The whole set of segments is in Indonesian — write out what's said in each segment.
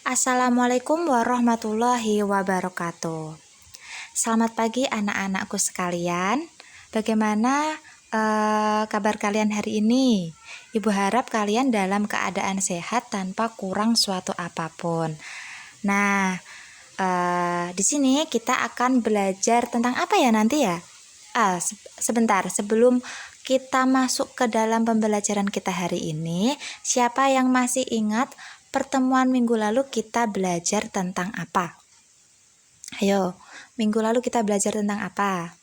Assalamualaikum warahmatullahi wabarakatuh. Selamat pagi anak-anakku sekalian. Bagaimana kabar kalian hari ini? Ibu harap kalian dalam keadaan sehat tanpa kurang suatu apapun. Nah, di sini kita akan belajar tentang apa ya nanti ya? Sebentar, sebelum kita masuk ke dalam pembelajaran kita hari ini, siapa yang masih ingat pertemuan minggu lalu kita belajar tentang apa? Ayo, minggu lalu kita belajar tentang apa?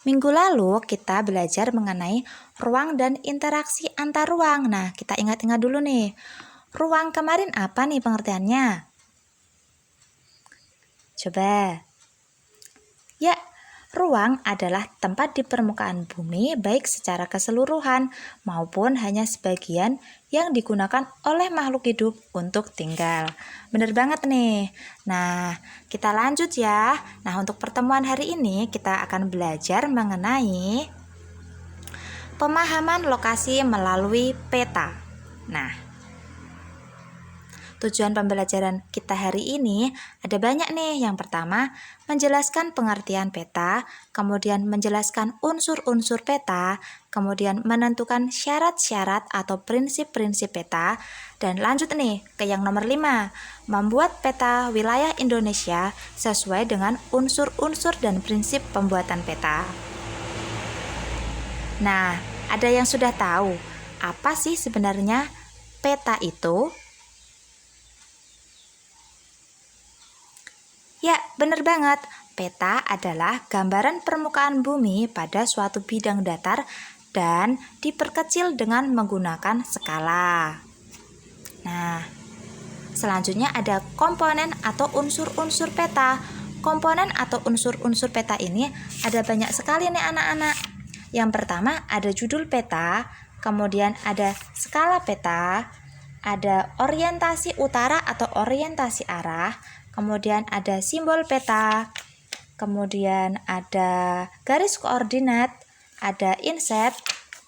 Minggu lalu kita belajar mengenai ruang dan interaksi antar ruang. Nah, kita ingat-ingat dulu nih. Ruang kemarin apa nih pengertiannya? Coba. Ya, ruang adalah tempat di permukaan bumi baik secara keseluruhan maupun hanya sebagian yang digunakan oleh makhluk hidup untuk tinggal. Bener banget nih. Nah, kita lanjut ya. Nah, untuk pertemuan hari ini kita akan belajar mengenai pemahaman lokasi melalui peta. Nah, tujuan pembelajaran kita hari ini ada banyak nih. Yang pertama, menjelaskan pengertian peta, kemudian menjelaskan unsur-unsur peta, kemudian menentukan syarat-syarat atau prinsip-prinsip peta, dan lanjut nih ke yang nomor 5, membuat peta wilayah Indonesia sesuai dengan unsur-unsur dan prinsip pembuatan peta. Nah, ada yang sudah tahu apa sih sebenarnya peta itu? Ya, benar banget. Peta adalah gambaran permukaan bumi pada suatu bidang datar dan diperkecil dengan menggunakan skala. Nah, selanjutnya ada komponen atau unsur-unsur peta. Komponen atau unsur-unsur peta ini ada banyak sekali nih anak-anak. Yang pertama ada judul peta, kemudian ada skala peta, ada orientasi utara atau orientasi arah, kemudian ada simbol peta, kemudian ada garis koordinat, ada inset,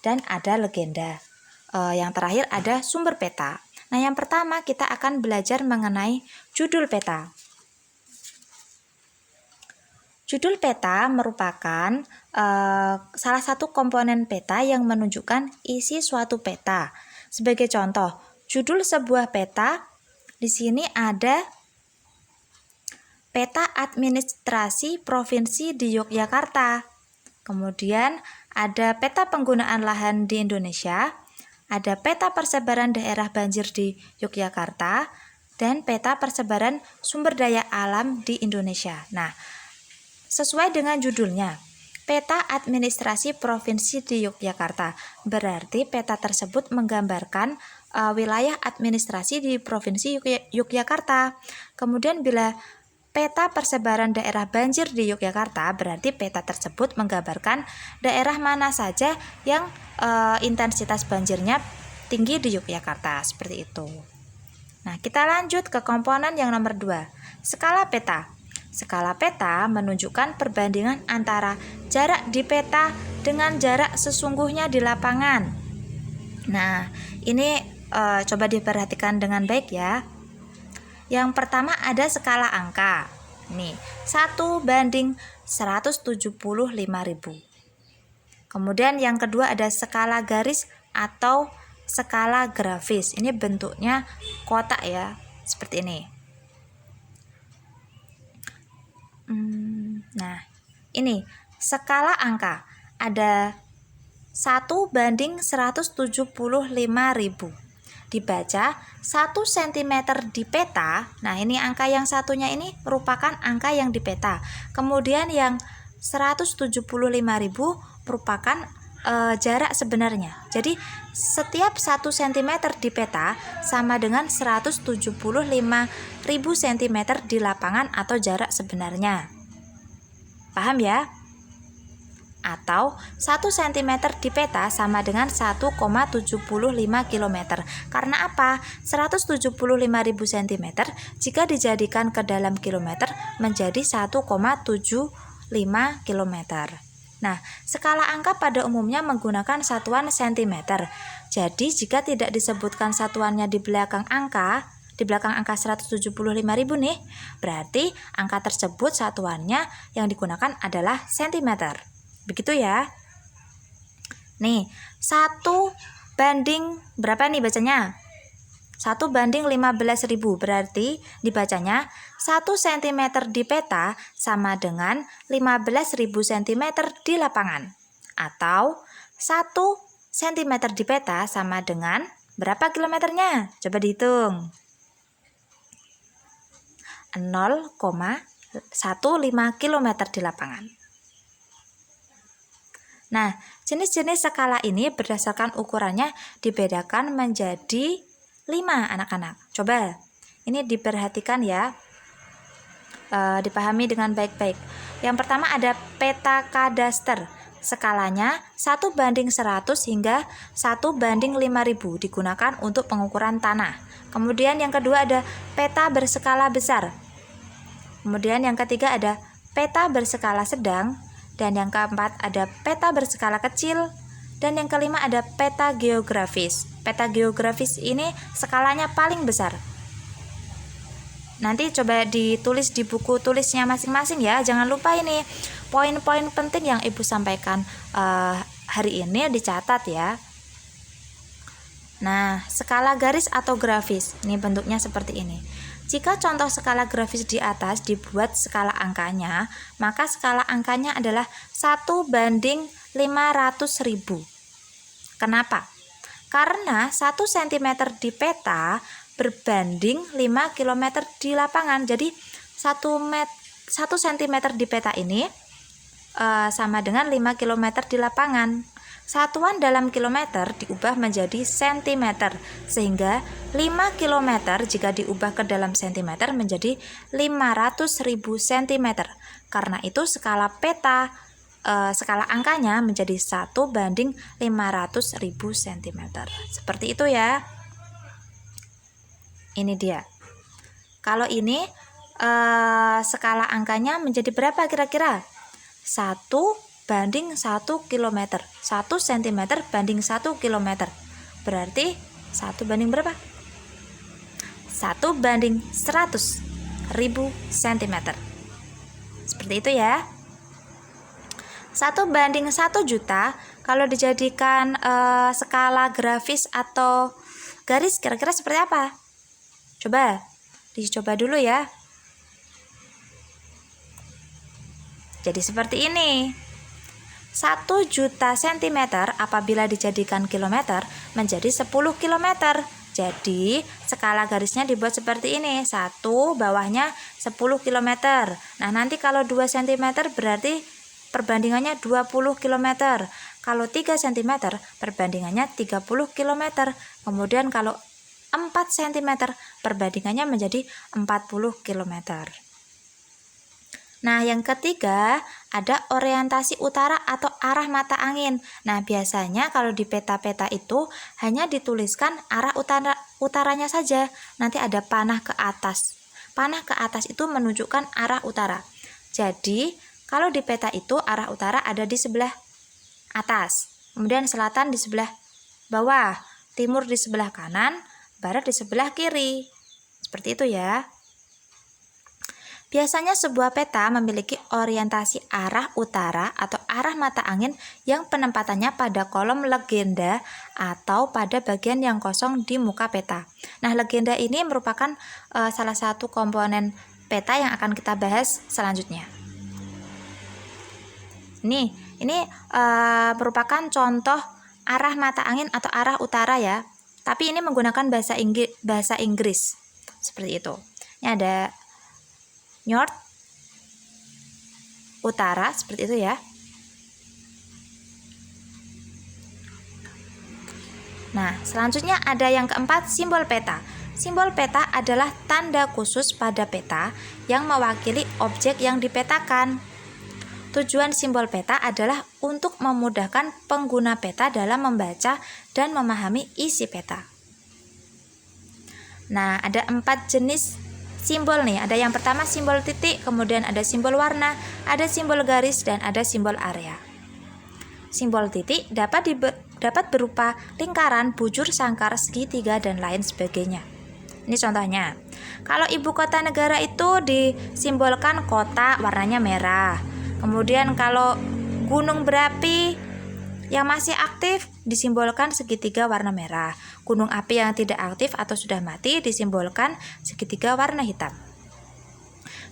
dan ada legenda. Yang terakhir ada sumber peta. Nah, yang pertama kita akan belajar mengenai judul peta. Judul peta merupakan salah satu komponen peta yang menunjukkan isi suatu peta. Sebagai contoh, judul sebuah peta di sini ada Peta Administrasi Provinsi di Yogyakarta. Kemudian ada peta penggunaan lahan di Indonesia, ada peta persebaran daerah banjir di Yogyakarta, dan peta persebaran sumber daya alam di Indonesia. Nah, sesuai dengan judulnya, Peta Administrasi Provinsi di Yogyakarta, berarti peta tersebut menggambarkan wilayah administrasi di Provinsi Yogyakarta. Kemudian bila peta persebaran daerah banjir di Yogyakarta, berarti peta tersebut menggambarkan daerah mana saja yang intensitas banjirnya tinggi di Yogyakarta, seperti itu. Nah, kita lanjut ke komponen yang nomor 2, skala peta. Skala peta menunjukkan perbandingan antara jarak di peta dengan jarak sesungguhnya di lapangan. Nah, ini coba diperhatikan dengan baik ya. Yang pertama ada skala angka. Nih, 1:175.000. Kemudian yang kedua ada skala garis atau skala grafis. Ini bentuknya kotak ya, seperti ini. Nah, ini skala angka. Ada 1:175.000. Dibaca 1 cm di peta. Nah, ini angka yang satunya ini merupakan angka yang di peta. Kemudian yang 175.000 merupakan jarak sebenarnya. Jadi setiap 1 cm di peta sama dengan 175.000 cm di lapangan atau jarak sebenarnya. Paham ya? Atau 1 cm di peta sama dengan 1,75 km. Karena apa? 175.000 cm jika dijadikan ke dalam kilometer menjadi 1,75 km. Nah, skala angka pada umumnya menggunakan satuan cm. Jadi jika tidak disebutkan satuannya di belakang angka, di belakang angka 175.000 nih, berarti angka tersebut satuannya yang digunakan adalah sentimeter. Begitu ya. Nih, 1 banding berapa nih bacanya? 1 banding 15.000, berarti dibacanya 1 cm di peta sama dengan 15.000 cm di lapangan. Atau 1 cm di peta sama dengan berapa kilometernya? Coba dihitung. 0,15 km di lapangan. Nah, jenis-jenis skala ini berdasarkan ukurannya dibedakan menjadi 5 anak-anak. Coba, ini diperhatikan ya, dipahami dengan baik-baik. Yang pertama ada peta kadaster. Skalanya 1 banding 100 hingga 1 banding 5.000 digunakan untuk pengukuran tanah. Kemudian yang kedua ada peta berskala besar. Kemudian yang ketiga ada peta berskala sedang. Dan yang keempat ada peta berskala kecil. Dan yang kelima ada peta geografis. Peta geografis ini skalanya paling besar. Nanti coba ditulis di buku tulisnya masing-masing ya. Jangan lupa ini poin-poin penting yang Ibu sampaikan hari ini dicatat ya. Nah, skala garis atau grafis. Ini bentuknya seperti ini. Jika contoh skala grafis di atas dibuat skala angkanya, maka skala angkanya adalah 1 banding 500.000. Kenapa? Karena 1 cm di peta berbanding 5 km di lapangan. Jadi 1 cm di peta ini sama dengan 5 km di lapangan. Satuan dalam kilometer diubah menjadi sentimeter, sehingga 5 km jika diubah ke dalam sentimeter menjadi 500.000 cm. Karena itu skala peta, skala angkanya menjadi 1 banding 500.000 cm. Seperti itu ya. Ini dia. Kalau ini skala angkanya menjadi berapa kira-kira? 1 banding 1 km. 1 cm banding 1 km. Berarti 1 banding berapa? 1 banding 100.000 cm. Seperti itu ya. 1 banding 1 juta kalau dijadikan skala grafis atau garis kira-kira seperti apa? Coba dicoba dulu ya. Jadi seperti ini. 1 juta cm apabila dijadikan kilometer menjadi 10 km. Jadi skala garisnya dibuat seperti ini. 1 bawahnya 10 km. Nah, nanti kalau 2 cm berarti perbandingannya 20 km. Kalau 3 cm perbandingannya 30 km. Kemudian kalau 4 cm perbandingannya menjadi 40 km. Nah, yang ketiga ada orientasi utara atau arah mata angin. Nah, biasanya kalau di peta-peta itu hanya dituliskan arah utaranya saja. Nanti ada panah ke atas. Panah ke atas itu menunjukkan arah utara. Jadi, kalau di peta itu arah utara ada di sebelah atas. Kemudian selatan di sebelah bawah, timur di sebelah kanan, barat di sebelah kiri. Seperti itu ya. Biasanya sebuah peta memiliki orientasi arah utara atau arah mata angin yang penempatannya pada kolom legenda atau pada bagian yang kosong di muka peta. Nah, legenda ini merupakan salah satu komponen peta yang akan kita bahas selanjutnya. Ini merupakan contoh arah mata angin atau arah utara ya. Tapi ini menggunakan bahasa Inggris. Seperti itu. Ini ada north, utara, seperti itu ya. Nah, selanjutnya ada yang keempat, simbol peta. Simbol peta adalah tanda khusus pada peta yang mewakili objek yang dipetakan. Tujuan simbol peta adalah untuk memudahkan pengguna peta dalam membaca dan memahami isi peta. Nah, ada 4 jenis simbol nih. Ada yang pertama simbol titik, kemudian ada simbol warna, ada simbol garis, dan ada simbol area. Simbol titik dapat berupa lingkaran, bujur, sangkar, segitiga, dan lain sebagainya. Ini contohnya. Kalau ibu kota negara itu disimbolkan kota warnanya merah. Kemudian kalau gunung berapi yang masih aktif disimbolkan segitiga warna merah. Gunung api yang tidak aktif atau sudah mati disimbolkan segitiga warna hitam.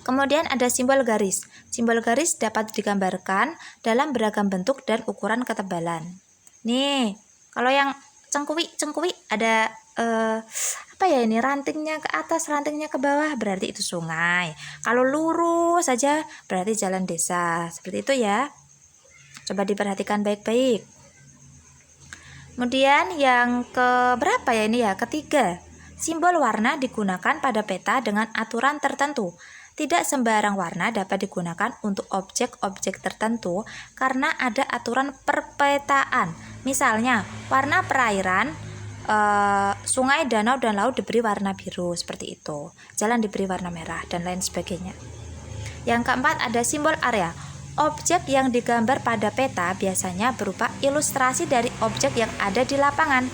Kemudian ada simbol garis. Simbol garis dapat digambarkan dalam beragam bentuk dan ukuran ketebalan. Nih, kalau yang cengkuwi ada apa ya ini, rantingnya ke atas, rantingnya ke bawah, berarti itu sungai. Kalau lurus saja berarti jalan desa. Seperti itu ya. Coba diperhatikan baik-baik. Kemudian yang keberapa ya ini ya? Ketiga. Simbol warna digunakan pada peta dengan aturan tertentu. Tidak sembarang warna dapat digunakan untuk objek-objek tertentu karena ada aturan perpetaan. Misalnya, warna perairan, sungai, danau, dan laut diberi warna biru seperti itu. Jalan diberi warna merah dan lain sebagainya. Yang keempat ada simbol area. Objek yang digambar pada peta biasanya berupa ilustrasi dari objek yang ada di lapangan.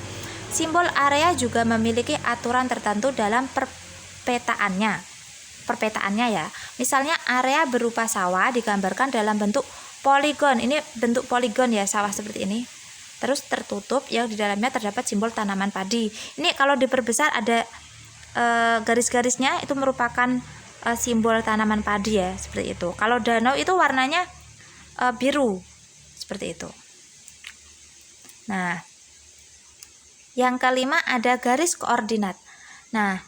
Simbol area juga memiliki aturan tertentu dalam perpetaannya ya. Misalnya area berupa sawah digambarkan dalam bentuk poligon. Ini bentuk poligon ya, sawah seperti ini. Terus tertutup yang di dalamnya terdapat simbol tanaman padi. Ini kalau diperbesar ada garis-garisnya, itu merupakan simbol tanaman padi ya, seperti itu. Kalau danau itu warnanya biru, seperti itu. Nah, yang kelima ada garis koordinat. Nah,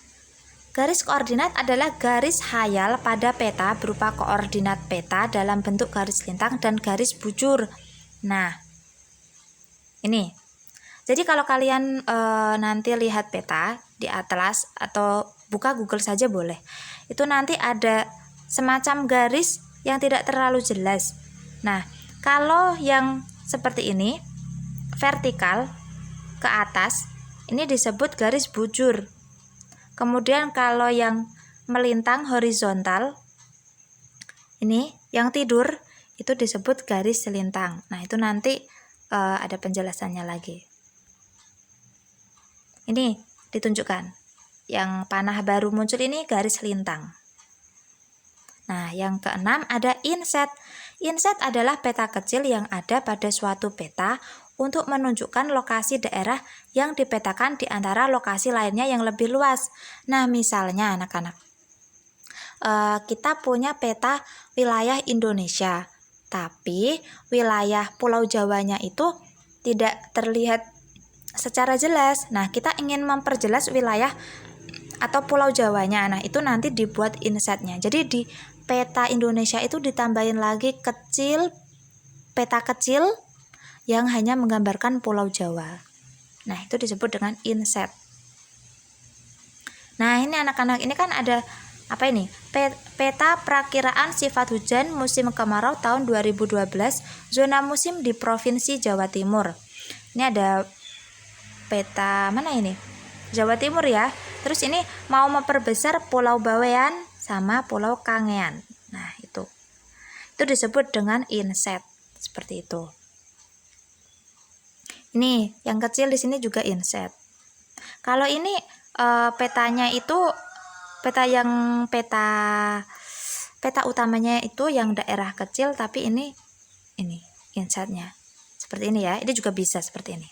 garis koordinat adalah garis hayal pada peta berupa koordinat peta dalam bentuk garis lintang dan garis bujur. Nah, ini. Jadi kalau kalian nanti lihat peta di atlas atau buka Google saja boleh. Itu nanti ada semacam garis yang tidak terlalu jelas. Nah, kalau yang seperti ini vertikal ke atas, ini disebut garis bujur. Kemudian kalau yang melintang horizontal, ini yang tidur, itu disebut garis selintang. Nah, itu nanti ada penjelasannya lagi. Ini ditunjukkan. Yang panah baru muncul ini garis lintang. Nah, yang keenam ada inset. Inset adalah peta kecil yang ada pada suatu peta untuk menunjukkan lokasi daerah yang dipetakan di antara lokasi lainnya yang lebih luas. Nah, misalnya anak-anak, kita punya peta wilayah Indonesia, tapi wilayah Pulau Jawanya itu tidak terlihat secara jelas. Nah, kita ingin memperjelas wilayah atau Pulau Jawanya. Nah, itu nanti dibuat insetnya. Jadi di peta Indonesia itu ditambahin lagi peta kecil yang hanya menggambarkan Pulau Jawa. Nah, itu disebut dengan inset. Nah, ini anak-anak, ini kan ada apa ini? Peta perakiraan sifat hujan musim kemarau tahun 2012, zona musim di Provinsi Jawa Timur. Ini ada peta mana ini? Jawa Timur ya. Terus ini mau memperbesar Pulau Bawean sama Pulau Kangean. Nah, itu disebut dengan inset. Seperti itu. Ini yang kecil di sini juga inset. Kalau ini petanya itu peta utamanya itu yang daerah kecil, tapi ini insetnya seperti ini ya. Ini juga bisa seperti ini.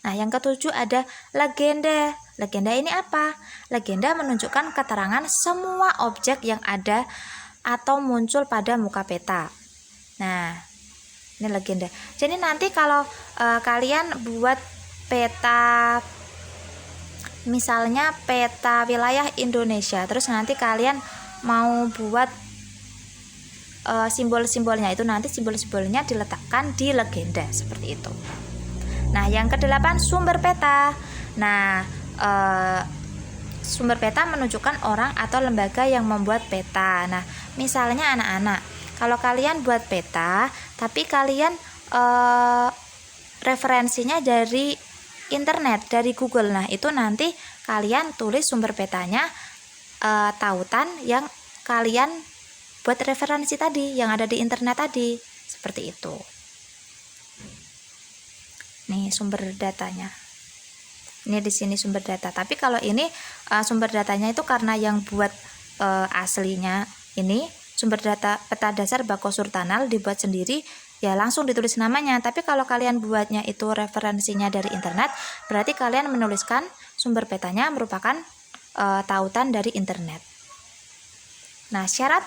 Nah, yang ketujuh ada legenda. Legenda ini apa? Legenda menunjukkan keterangan semua objek yang ada atau muncul pada muka peta. Nah, ini legenda. Jadi nanti kalau kalian buat peta, misalnya peta wilayah Indonesia, terus nanti kalian mau buat simbol-simbolnya, itu nanti simbol-simbolnya diletakkan di legenda seperti itu. Nah, yang kedelapan sumber peta. Nah, sumber peta menunjukkan orang atau lembaga yang membuat peta. Nah, misalnya anak-anak, kalau kalian buat peta, tapi kalian referensinya dari internet, dari Google. Nah, itu nanti kalian tulis sumber petanya, tautan yang kalian buat referensi tadi, yang ada di internet tadi. Seperti itu. Nih sumber datanya. Ini di sini sumber data. Tapi kalau ini sumber datanya itu karena yang buat aslinya ini sumber data peta dasar Bako Surtanal dibuat sendiri, ya langsung ditulis namanya. Tapi kalau kalian buatnya itu referensinya dari internet, berarti kalian menuliskan sumber petanya merupakan tautan dari internet. Nah, syarat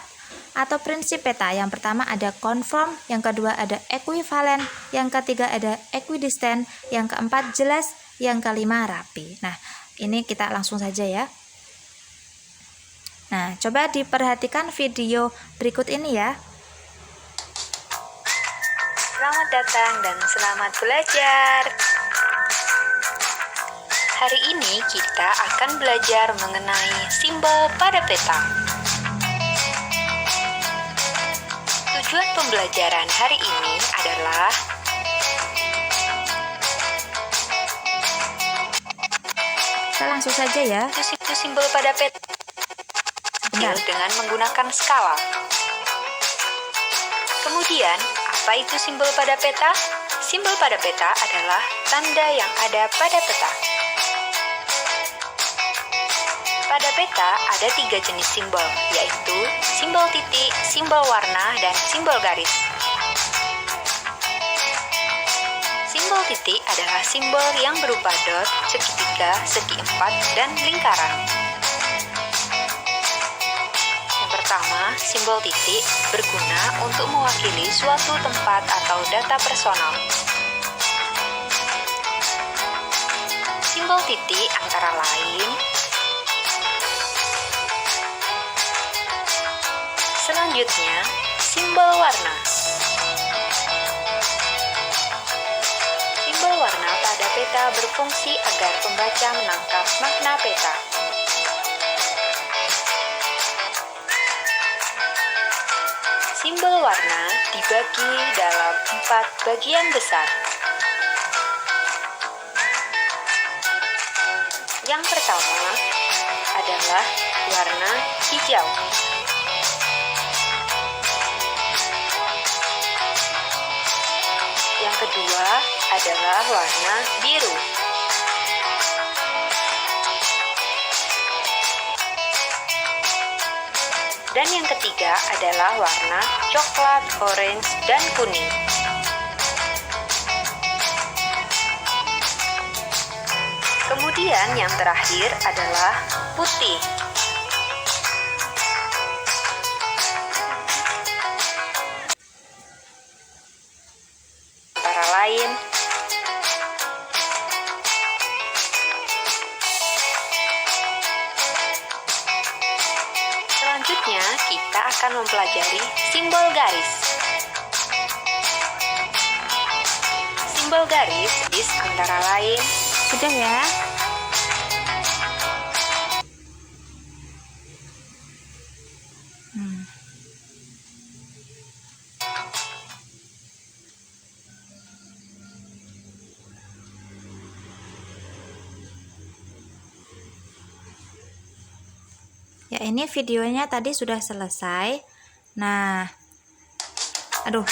atau prinsip peta yang pertama ada conform, yang kedua ada equivalent, yang ketiga ada equidistant, yang keempat jelas, yang kelima rapi. Nah, ini kita langsung saja ya. Nah, coba diperhatikan video berikut ini ya. Selamat datang dan selamat belajar. Hari ini kita akan belajar mengenai simbol pada peta. Tujuan pembelajaran hari ini adalah Kita langsung saja ya. itu simbol pada peta dengan menggunakan skala. Kemudian, apa itu simbol pada peta? Simbol pada peta adalah tanda yang ada pada peta. Pada peta ada 3 jenis simbol, yaitu simbol titik, simbol warna, dan simbol garis. Simbol titik adalah simbol yang berupa dot, segitiga, segi empat, dan lingkaran. Yang pertama, simbol titik berguna untuk mewakili suatu tempat atau data personal. Simbol titik antara lain selanjutnya, simbol warna. Simbol warna pada peta berfungsi agar pembaca menangkap makna peta. Simbol warna dibagi dalam 4 bagian besar. Yang pertama adalah warna hijau. Yang kedua adalah warna biru. Dan yang ketiga adalah warna coklat, orange, dan kuning. Kemudian yang terakhir adalah putih. Antara lain selanjutnya kita akan mempelajari simbol garis. Simbol garis antara lain Sudah ya? Ya, ini videonya tadi sudah selesai. Nah, aduh,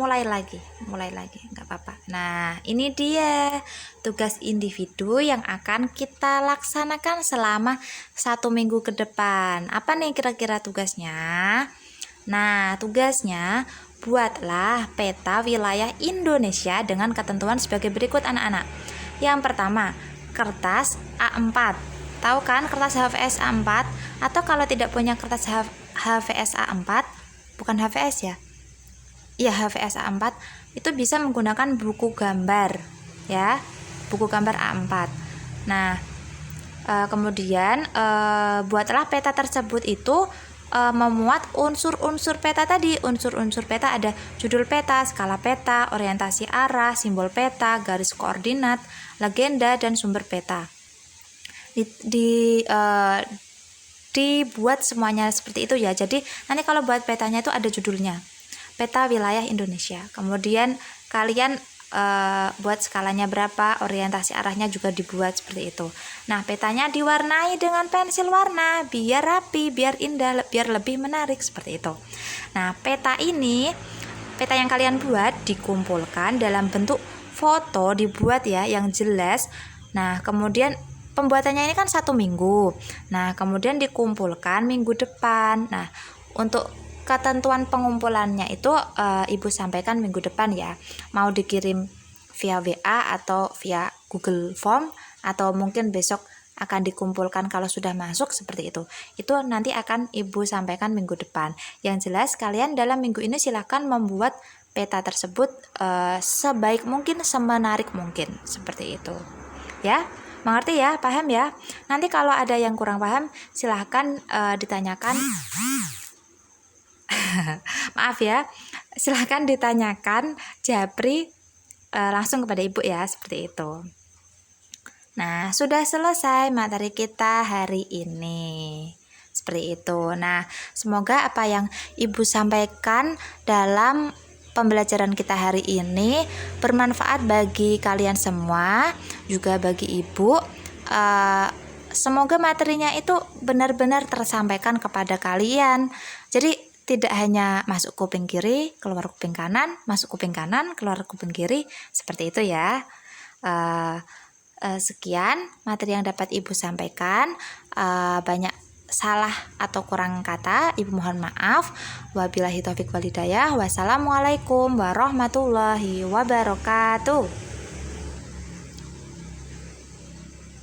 mulai lagi, nggak apa-apa. Nah, ini dia tugas individu yang akan kita laksanakan selama 1 minggu ke depan. Apa nih kira-kira tugasnya? Nah, tugasnya buatlah peta wilayah Indonesia dengan ketentuan sebagai berikut anak-anak. Yang pertama, kertas A4. Tahu kan kertas HVS A4? Atau kalau tidak punya kertas HVS A4, bukan HVS ya? Iya, HVS A4 itu bisa menggunakan buku gambar ya, buku gambar A4. Nah, kemudian buatlah peta tersebut itu memuat unsur-unsur peta tadi. Unsur-unsur peta ada judul peta, skala peta, orientasi arah, simbol peta, garis koordinat, legenda, dan sumber peta. Dibuat semuanya seperti itu ya. Jadi nanti kalau buat petanya itu ada judulnya, peta wilayah Indonesia. Kemudian kalian buat skalanya berapa, orientasi arahnya juga dibuat seperti itu. Nah, petanya diwarnai dengan pensil warna biar rapi, biar indah, biar lebih menarik seperti itu. Nah, peta yang kalian buat dikumpulkan dalam bentuk foto, dibuat ya yang jelas. Nah, kemudian pembuatannya ini kan 1 minggu. Nah, kemudian dikumpulkan minggu depan. Nah, untuk ketentuan pengumpulannya itu Ibu sampaikan minggu depan ya. Mau dikirim via WA atau via Google Form, atau mungkin besok akan dikumpulkan kalau sudah masuk, seperti itu. Itu nanti akan Ibu sampaikan minggu depan. Yang jelas kalian dalam minggu ini silahkan membuat peta tersebut sebaik mungkin, semenarik mungkin, seperti itu. Ya, mengerti ya, paham ya? Nanti kalau ada yang kurang paham silahkan ditanyakan. Maaf ya, silahkan ditanyakan Japri langsung kepada Ibu ya, seperti itu. Nah, sudah selesai materi kita hari ini. Seperti itu. Nah, semoga apa yang Ibu sampaikan dalam pembelajaran kita hari ini bermanfaat bagi kalian semua, juga bagi Ibu. Semoga materinya itu benar-benar tersampaikan kepada kalian. Jadi tidak hanya masuk kuping kiri, keluar kuping kanan, masuk kuping kanan, keluar kuping kiri, seperti itu ya. Sekian materi yang dapat Ibu sampaikan. Banyak salah atau kurang kata, Ibu mohon maaf. Wabillahi taufik wal hidayah. Wassalamualaikum warahmatullahi wabarakatuh.